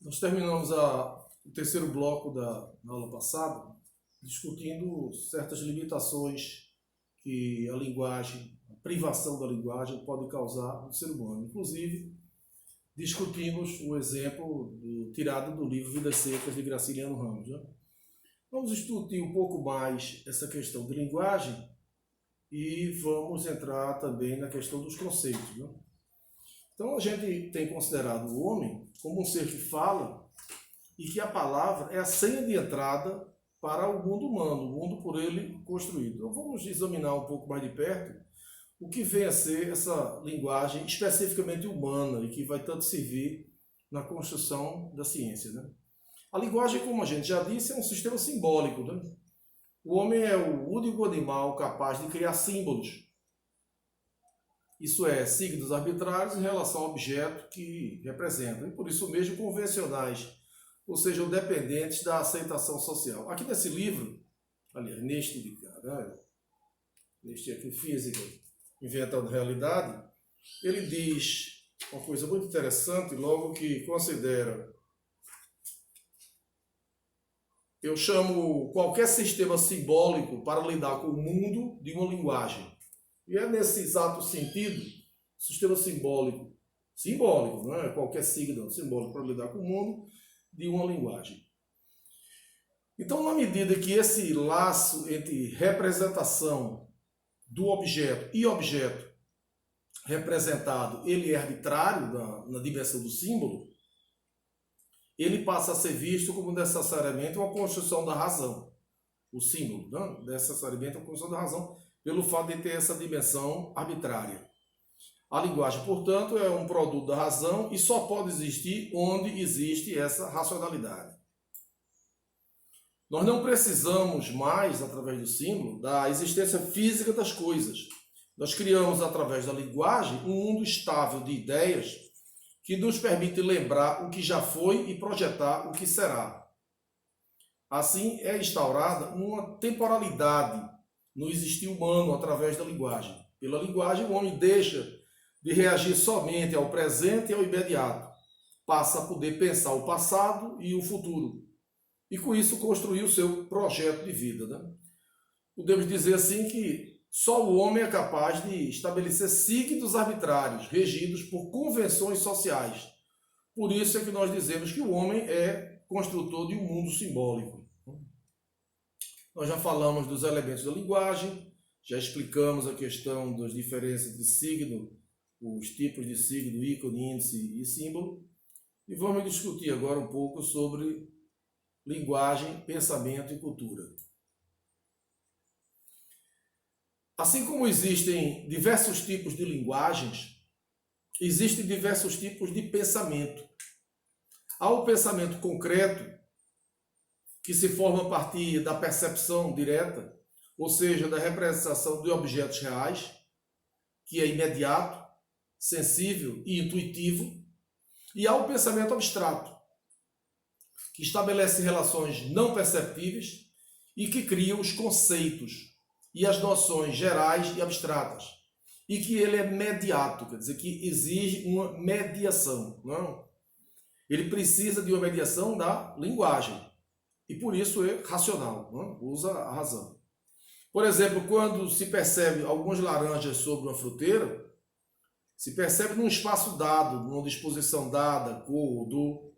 Nós terminamos o terceiro bloco da aula passada discutindo certas limitações que a linguagem, a privação da linguagem pode causar no ser humano. Inclusive, discutimos o exemplo tirado do livro Vidas Secas de Graciliano Ramos. Né? Vamos discutir um pouco mais essa questão de linguagem e vamos entrar também na questão dos conceitos. Né? Então, a gente tem considerado o homem como um ser que fala e que a palavra é a senha de entrada para o mundo humano, o mundo por ele construído. Então, vamos examinar um pouco mais de perto o que vem a ser essa linguagem especificamente humana e que vai tanto servir na construção da ciência. Né? A linguagem, como a gente já disse, é um sistema simbólico. Né? O homem é o único animal capaz de criar símbolos. Isso é, signos arbitrários em relação ao objeto que representam, e por isso mesmo convencionais, ou seja, dependentes da aceitação social. Aqui nesse livro, aliás, neste de cá, né? Neste aqui, Física, Inventando Realidade, ele diz uma coisa muito interessante, logo que considera, eu chamo qualquer sistema simbólico para lidar com o mundo de uma linguagem. E é nesse exato sentido, sistema simbólico, não é qualquer signo simbólico para lidar com o mundo, de uma linguagem. Então, na medida que esse laço entre representação do objeto e objeto representado, ele é arbitrário na dimensão do símbolo, ele passa a ser visto como necessariamente uma construção da razão. O símbolo, não? Necessariamente uma construção da razão, pelo fato de ter essa dimensão arbitrária. A linguagem, portanto, é um produto da razão e só pode existir onde existe essa racionalidade. Nós não precisamos mais, através do símbolo, da existência física das coisas. Nós criamos, através da linguagem, um mundo estável de ideias que nos permite lembrar o que já foi e projetar o que será. Assim, é instaurada uma temporalidade no existir humano através da linguagem. Pela linguagem, o homem deixa de reagir somente ao presente e ao imediato. Passa a poder pensar o passado e o futuro. E com isso construir o seu projeto de vida. Né? Podemos dizer assim que só o homem é capaz de estabelecer signos arbitrários, regidos por convenções sociais. Por isso é que nós dizemos que o homem é construtor de um mundo simbólico. Nós já falamos dos elementos da linguagem, já explicamos a questão das diferenças entre signo, os tipos de signo, ícone, índice e símbolo. E vamos discutir agora um pouco sobre linguagem, pensamento e cultura. Assim como existem diversos tipos de linguagens, existem diversos tipos de pensamento. Há o pensamento concreto, que se forma a partir da percepção direta, ou seja, da representação de objetos reais, que é imediato, sensível e intuitivo, e há o pensamento abstrato, que estabelece relações não perceptíveis e que cria os conceitos e as noções gerais e abstratas, e que ele é mediato, quer dizer, que exige uma mediação. Não? Ele precisa de uma mediação da linguagem. E por isso é racional, não? Usa a razão. Por exemplo, quando se percebe algumas laranjas sobre uma fruteira, se percebe num espaço dado, numa disposição dada, cor, odor.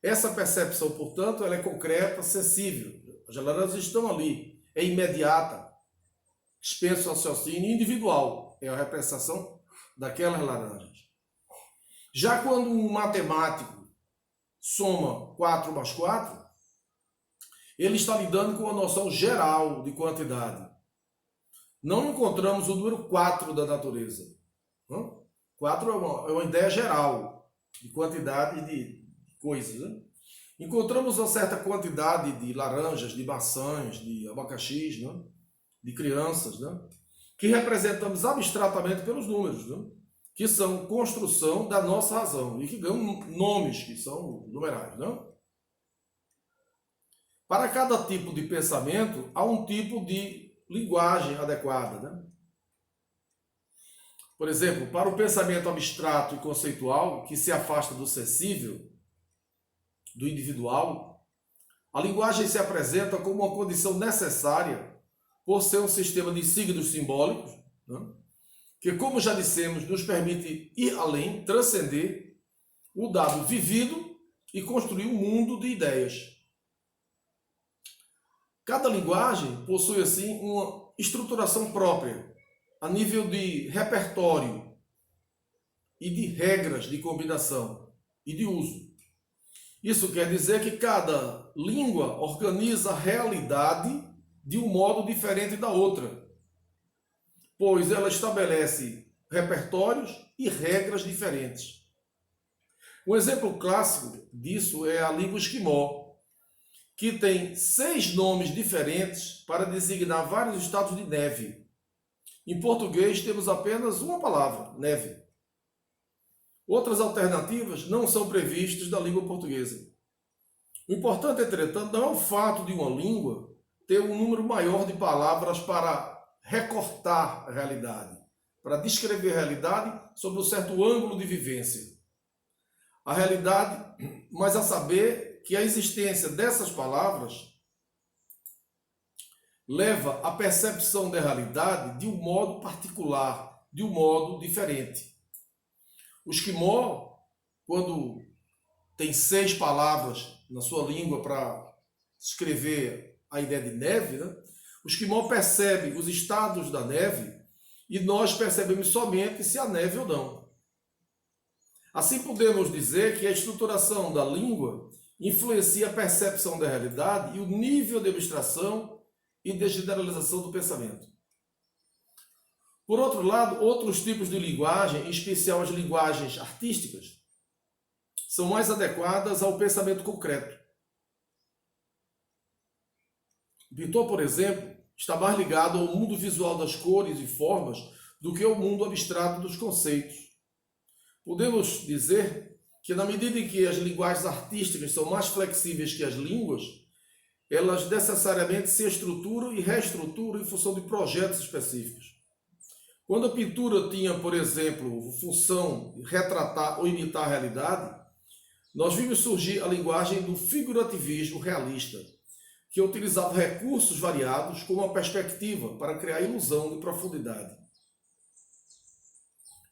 Essa percepção, portanto, ela é concreta, sensível. As laranjas estão ali, é imediata, dispensa o raciocínio individual, é a representação daquelas laranjas. Já quando um matemático soma 4 mais 4, ele está lidando com uma noção geral de quantidade. Não encontramos o número 4 da natureza. 4 é uma ideia geral de quantidade de coisas. Né? Encontramos uma certa quantidade de laranjas, de maçãs, de abacaxis, né? De crianças, né? Que representamos abstratamente pelos números, né? Que são construção da nossa razão e que ganham nomes que são numerais. Né? Para cada tipo de pensamento, há um tipo de linguagem adequada. Né? Por exemplo, para o pensamento abstrato e conceitual, que se afasta do sensível, do individual, a linguagem se apresenta como uma condição necessária por ser um sistema de signos simbólicos, né, que, como já dissemos, nos permite ir além, transcender o dado vivido e construir um mundo de ideias. Cada linguagem possui, assim, uma estruturação própria, a nível de repertório e de regras de combinação e de uso. Isso quer dizer que cada língua organiza a realidade de um modo diferente da outra, pois ela estabelece repertórios e regras diferentes. Um exemplo clássico disso é a língua esquimó, que tem 6 nomes diferentes para designar vários estados de neve. Em português temos apenas uma palavra, neve. Outras alternativas não são previstas da língua portuguesa. O importante, entretanto, não é o fato de uma língua ter um número maior de palavras para recortar a realidade, para descrever a realidade sob um certo ângulo de vivência. A realidade, mas a saber que a existência dessas palavras leva à percepção da realidade de um modo particular, de um modo diferente. O esquimó, quando tem 6 palavras na sua língua para descrever a ideia de neve, né? O esquimó percebe os estados da neve e nós percebemos somente se há neve ou não. Assim podemos dizer que a estruturação da língua influencia a percepção da realidade e o nível de abstração e de generalização do pensamento. Por outro lado, outros tipos de linguagem, em especial as linguagens artísticas, são mais adequadas ao pensamento concreto. O pintor, por exemplo, está mais ligado ao mundo visual das cores e formas do que ao mundo abstrato dos conceitos. Podemos dizer que, na medida em que as linguagens artísticas são mais flexíveis que as línguas, elas necessariamente se estruturam e reestruturam em função de projetos específicos. Quando a pintura tinha, por exemplo, função de retratar ou imitar a realidade, nós vimos surgir a linguagem do figurativismo realista, que utilizava recursos variados com uma perspectiva para criar ilusão de profundidade.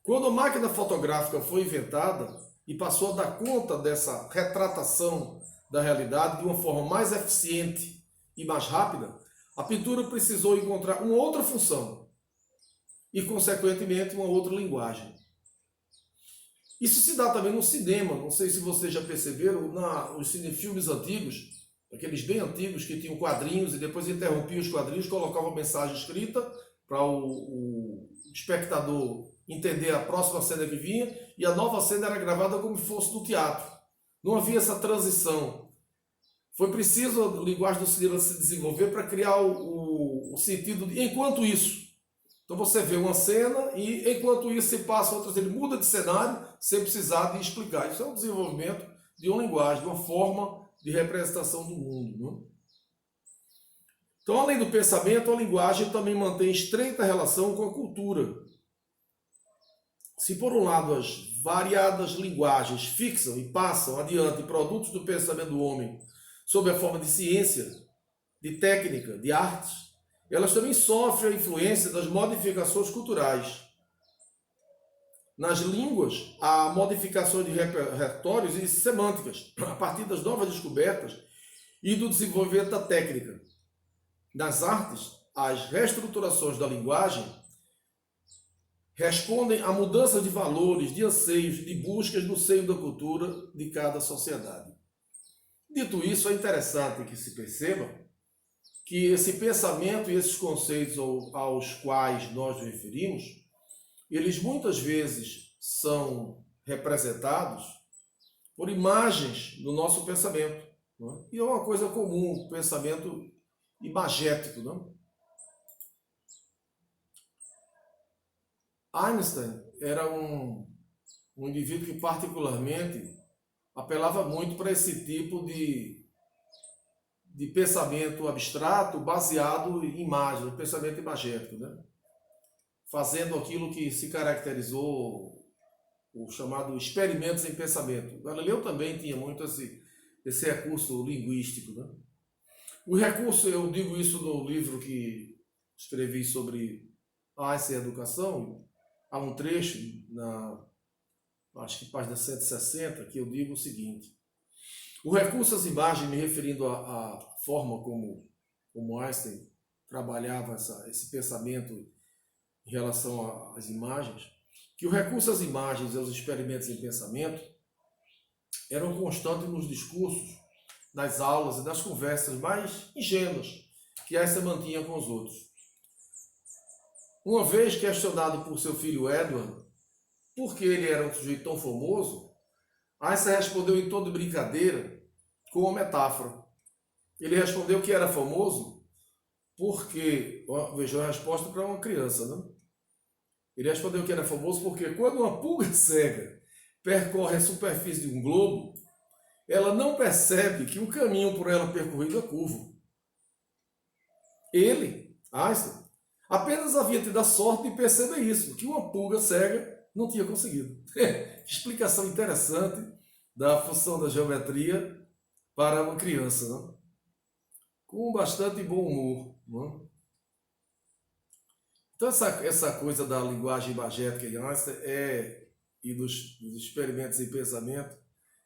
Quando a máquina fotográfica foi inventada e passou a dar conta dessa retratação da realidade de uma forma mais eficiente e mais rápida, a pintura precisou encontrar uma outra função e, consequentemente, uma outra linguagem. Isso se dá também no cinema. Não sei se vocês já perceberam, nos cinefilmes antigos, aqueles bem antigos que tinham quadrinhos e depois interrompiam os quadrinhos, colocavam mensagem escrita para o espectador entender a próxima cena que vinha, e a nova cena era gravada como se fosse no teatro. Não havia essa transição. Foi preciso a linguagem do cinema se desenvolver para criar o sentido de enquanto isso. Então você vê uma cena e enquanto isso se passa outras, ele muda de cenário sem precisar de explicar. Isso é um desenvolvimento de uma linguagem, de uma forma de representação do mundo, né? Então, além do pensamento, a linguagem também mantém estreita relação com a cultura. Se por um lado as variadas linguagens fixam e passam adiante produtos do pensamento do homem sob a forma de ciência, de técnica, de artes, elas também sofrem a influência das modificações culturais. Nas línguas, há modificações de repertórios e semânticas, a partir das novas descobertas e do desenvolvimento da técnica. Nas artes, as reestruturações da linguagem respondem a mudanças de valores, de anseios, de buscas no seio da cultura de cada sociedade. Dito isso, é interessante que se perceba que esse pensamento e esses conceitos aos quais nós nos referimos, eles muitas vezes são representados por imagens no nosso pensamento, não é? E é uma coisa comum, o pensamento imagético, não? Einstein era um indivíduo que particularmente apelava muito para esse tipo de pensamento abstrato baseado em imagens, pensamento imagético, né? Fazendo aquilo que se caracterizou o chamado experimentos em pensamento. Galileu também tinha muito esse recurso linguístico, né? O recurso, eu digo isso no livro que escrevi sobre arte e educação, há um trecho, acho que página 160, que eu digo o seguinte: o recurso às imagens, me referindo à forma como Einstein trabalhava esse pensamento em relação às imagens, que o recurso às imagens e aos experimentos em pensamento eram constantes nos discursos, nas aulas e nas conversas mais ingênuas que Einstein mantinha com os outros. Uma vez questionado por seu filho Edward por que ele era um sujeito tão famoso, Einstein respondeu em tom de brincadeira com uma metáfora. Ele respondeu que era famoso porque, vejam a resposta para uma criança, né? Ele respondeu que era famoso porque quando uma pulga cega percorre a superfície de um globo, ela não percebe que o caminho por ela percorrido é curvo. Ele, Einstein, apenas havia tido a sorte de perceber isso, que uma pulga cega não tinha conseguido. Explicação interessante da função da geometria para uma criança, né? Com bastante bom humor. Né? Então essa coisa da linguagem imagética em Einstein e dos experimentos em pensamento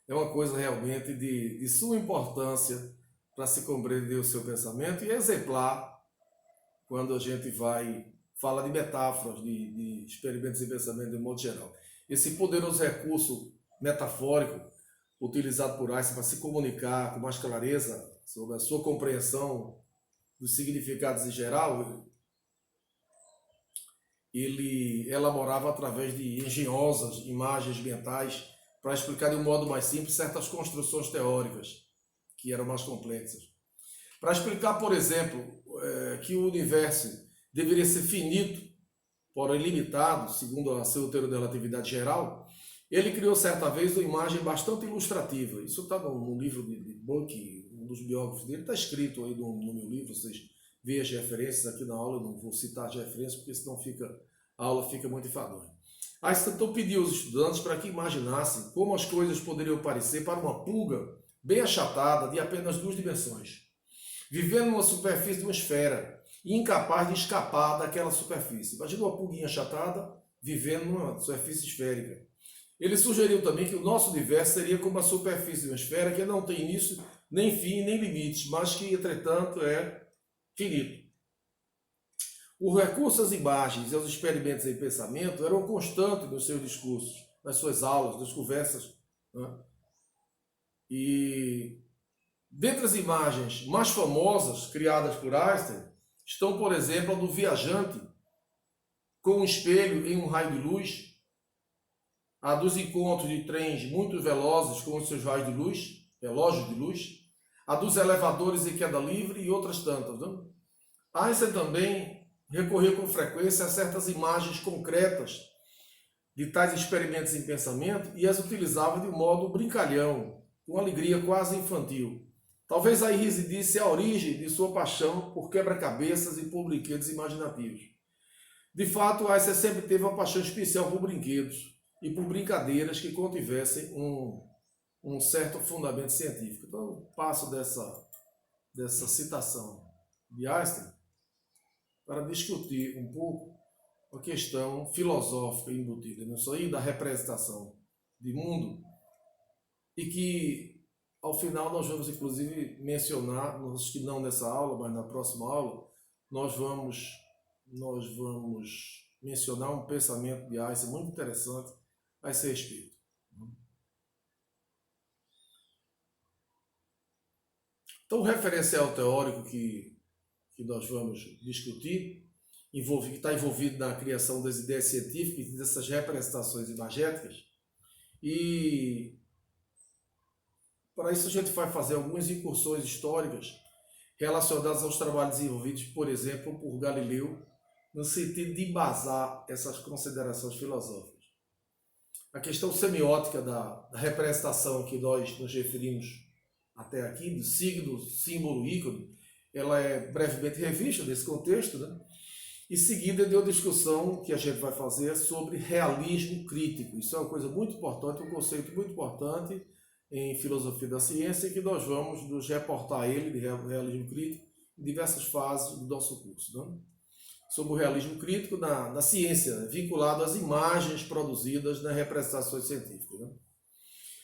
é uma coisa realmente de suma importância para se compreender o seu pensamento e exemplar quando a gente fala de metáforas, de experimentos em pensamento de modo geral. Esse poderoso recurso metafórico utilizado por Einstein para se comunicar com mais clareza sobre a sua compreensão dos significados em geral, ele elaborava através de engenhosas imagens mentais para explicar de um modo mais simples certas construções teóricas que eram mais complexas. Para explicar, por exemplo, que o universo deveria ser finito, porém ilimitado, segundo a sua teoria da relatividade geral, ele criou certa vez uma imagem bastante ilustrativa. Isso está no livro de Buck, um dos biógrafos dele, está escrito aí no meu livro, vocês veem as referências aqui na aula, eu não vou citar as referências, porque senão a aula fica muito enfadonha. Einstein então pediu aos estudantes para que imaginassem como as coisas poderiam parecer para uma pulga bem achatada de apenas 2 dimensões, vivendo numa superfície de uma esfera e incapaz de escapar daquela superfície. Imagina uma pulguinha achatada vivendo numa superfície esférica. Ele sugeriu também que o nosso universo seria como a superfície de uma esfera que não tem início, nem fim, nem limites, mas que, entretanto, é finito. O recurso às imagens e aos experimentos em pensamento eram constantes nos seus discursos, nas suas aulas, nas conversas. Né? E dentre as imagens mais famosas criadas por Einstein estão, por exemplo, a do viajante com um espelho em um raio de luz, a dos encontros de trens muito velozes com os seus raios de luz, relógios de luz, a dos elevadores em queda livre e outras tantas. Né? Einstein também recorreu com frequência a certas imagens concretas de tais experimentos em pensamento e as utilizava de um modo brincalhão, com alegria quase infantil. Talvez aí residisse a origem de sua paixão por quebra-cabeças e por brinquedos imaginativos. De fato, Einstein sempre teve uma paixão especial por brinquedos e por brincadeiras que contivessem um certo fundamento científico. Então, eu passo dessa citação de Einstein para discutir um pouco a questão filosófica embutida nisso aí, da representação de mundo, e que, ao final, nós vamos, inclusive, mencionar, acho que não nessa aula, mas na próxima aula, nós vamos mencionar um pensamento de Einstein muito interessante a esse respeito. Então, o referencial teórico que nós vamos discutir, que está envolvido na criação das ideias científicas e dessas representações imagéticas, e para isso a gente vai fazer algumas incursões históricas relacionadas aos trabalhos desenvolvidos, por exemplo, por Galileu, no sentido de embasar essas considerações filosóficas. A questão semiótica da representação que nós nos referimos até aqui, do signo, símbolo, ícone, ela é brevemente revista nesse contexto, né? E seguida de uma discussão que a gente vai fazer sobre realismo crítico. Isso é uma coisa muito importante, um conceito muito importante em filosofia da ciência, que nós vamos nos reportar ele, de realismo crítico, em diversas fases do nosso curso. Né? Sobre o realismo crítico na ciência, vinculado às imagens produzidas nas representações científicas. Né?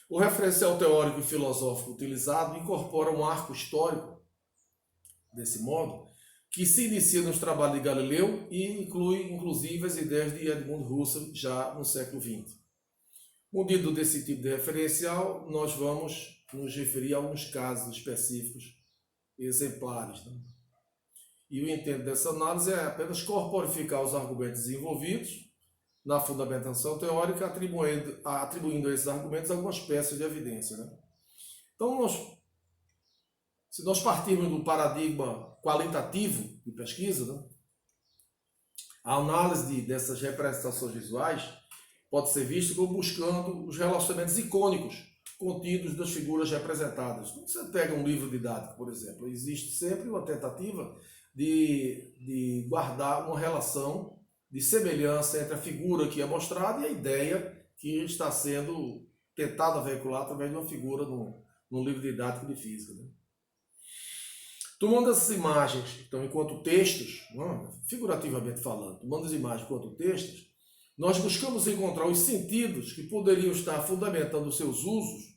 O referencial teórico e filosófico utilizado incorpora um arco histórico, desse modo, que se inicia nos trabalhos de Galileu e inclui, inclusive, as ideias de Edmund Husserl já no século XX. Munido desse tipo de referencial, nós vamos nos referir a alguns casos específicos, exemplares. Né? E o intento dessa análise é apenas corporificar os argumentos desenvolvidos na fundamentação teórica, atribuindo a esses argumentos algumas peças de evidência. Né? Então, se nós partirmos do paradigma qualitativo de pesquisa, né, a análise dessas representações visuais pode ser vista como buscando os relacionamentos icônicos contidos das figuras representadas. Quando você pega um livro didático, por exemplo, existe sempre uma tentativa de guardar uma relação de semelhança entre a figura que é mostrada e a ideia que está sendo tentada veicular através de uma figura no livro didático de física. Né? Tomando essas imagens, então, enquanto textos, figurativamente falando, tomando as imagens enquanto textos, nós buscamos encontrar os sentidos que poderiam estar fundamentando os seus usos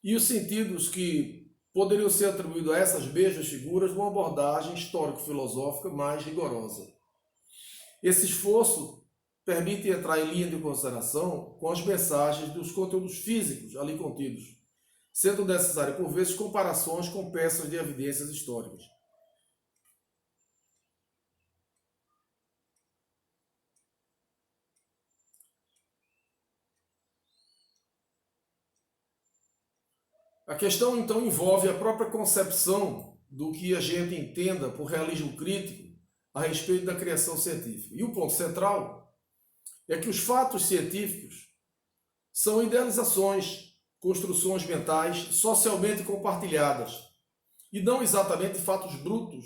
e os sentidos que poderiam ser atribuídos a essas mesmas figuras numa abordagem histórico-filosófica mais rigorosa. Esse esforço permite entrar em linha de consideração com as mensagens dos conteúdos físicos ali contidos, sendo necessário, por vezes, comparações com peças de evidências históricas. A questão, então, envolve a própria concepção do que a gente entenda por realismo crítico a respeito da criação científica. E o ponto central é que os fatos científicos são idealizações, construções mentais socialmente compartilhadas e não exatamente fatos brutos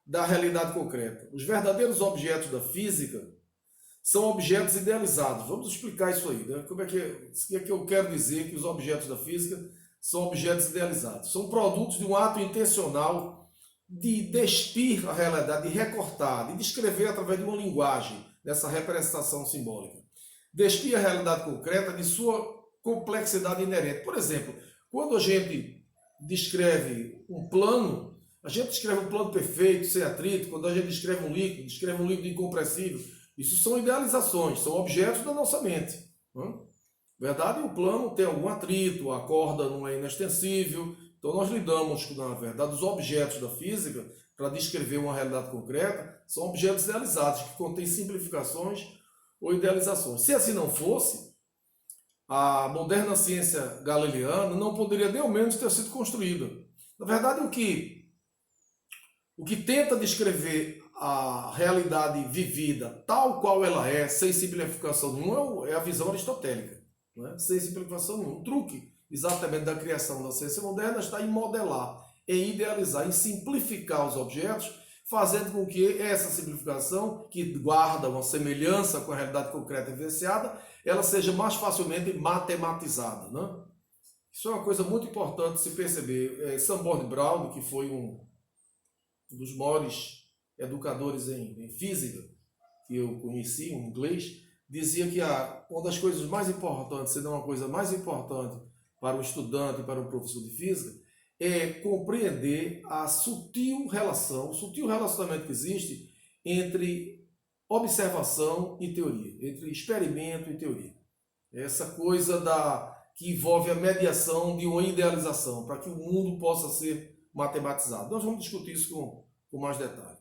da realidade concreta. Os verdadeiros objetos da física são objetos idealizados. Vamos explicar isso aí. Né? O que é que eu quero dizer que os objetos da física são objetos idealizados? São produtos de um ato intencional de despir a realidade, de recortar, de descrever através de uma linguagem, dessa representação simbólica. Despir a realidade concreta de sua complexidade inerente. Por exemplo, quando a gente descreve um plano, a gente descreve um plano perfeito, sem atrito. Quando a gente descreve um líquido incompressível. Isso são idealizações, são objetos da nossa mente. Na verdade, o plano tem algum atrito, a corda não é inextensível. Então, nós lidamos, na verdade, os objetos da física, para descrever uma realidade concreta, são objetos idealizados, que contêm simplificações ou idealizações. Se assim não fosse, a moderna ciência galileana não poderia nem ao menos ter sido construída. Na verdade, o que tenta descrever a realidade vivida tal qual ela é, sem simplificação nenhuma, é a visão aristotélica. Né? Sem simplificação nenhuma. O truque, exatamente, da criação da ciência moderna está em modelar, em idealizar, em simplificar os objetos, fazendo com que essa simplificação, que guarda uma semelhança com a realidade concreta vivenciada, ela seja mais facilmente matematizada. Né? Isso é uma coisa muito importante de se perceber. Sanborn Brown, que foi um dos maiores educadores em física que eu conheci, um inglês, dizia que uma das coisas mais importantes, se não a coisa mais importante para o estudante e para o professor de física, é compreender a sutil relação, o sutil relacionamento que existe entre observação e teoria, entre experimento e teoria. Essa coisa que envolve a mediação de uma idealização, para que o mundo possa ser matematizado. Nós vamos discutir isso com mais detalhe.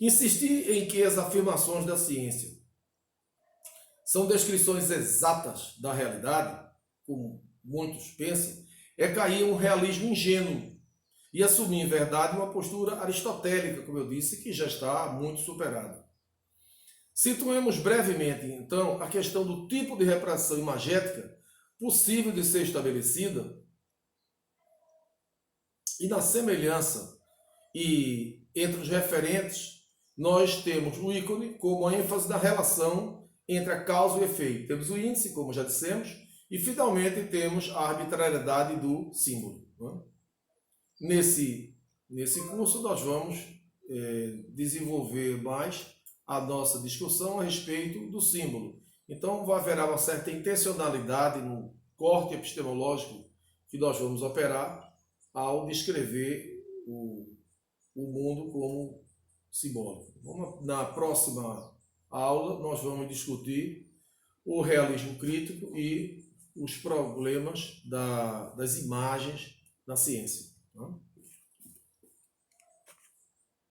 Insistir em que as afirmações da ciência são descrições exatas da realidade, como muitos pensam, é cair em um realismo ingênuo e assumir, em verdade, uma postura aristotélica, como eu disse, que já está muito superada. Situemos brevemente, então, a questão do tipo de representação imagética possível de ser estabelecida e na semelhança e entre os referentes, nós temos o ícone como a ênfase da relação entre a causa e o efeito. Temos o índice, como já dissemos, E, finalmente, temos a arbitrariedade do símbolo. Né? Nesse curso, nós vamos desenvolver mais a nossa discussão a respeito do símbolo. Então, haverá uma certa intencionalidade no corte epistemológico que nós vamos operar ao descrever o mundo como simbólico. Na próxima aula, nós vamos discutir o realismo crítico e os problemas das imagens na ciência. Né?